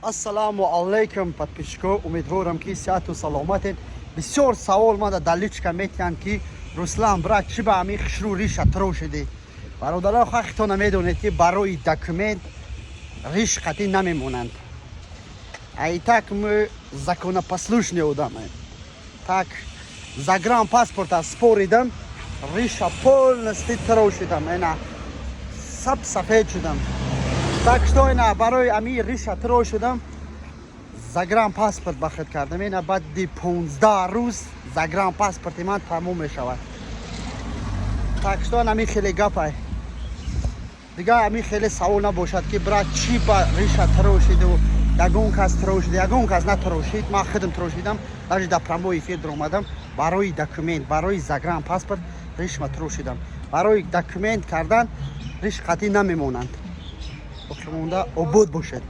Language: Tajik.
Ассаламу алейкум, подписчиков. Умедворам ки сиату саломатен. Бисёр савол мада даличка метиян ки Руслан брат чи ба ами хишру риша тро шиди. Бародаро хахтона медонед ки барои документ риш қати намемонанд. Ай так мы законопослушные одамы. Так загранпаспорта споридам, риша полностью тро шидам. Эна саб сафед шидам. Так что ина барои ами риша тро шудам, загранпаспорт бахед кардам. Ина баъди 15 рӯз загранпаспорти ман тамом мешавад. Так что ами хеле гапай. Дига ами хеле савол набошад ки брат чи ба риша тро шиду, ягон кас тро шиду, ягон кас натро шид. Ман худам тро шидам, даже дар прямой эфир омадам. Барои документ, барои загранпаспорт риша тро шидам. Барои документ кардан риш қати намемонанд. Обод бошед.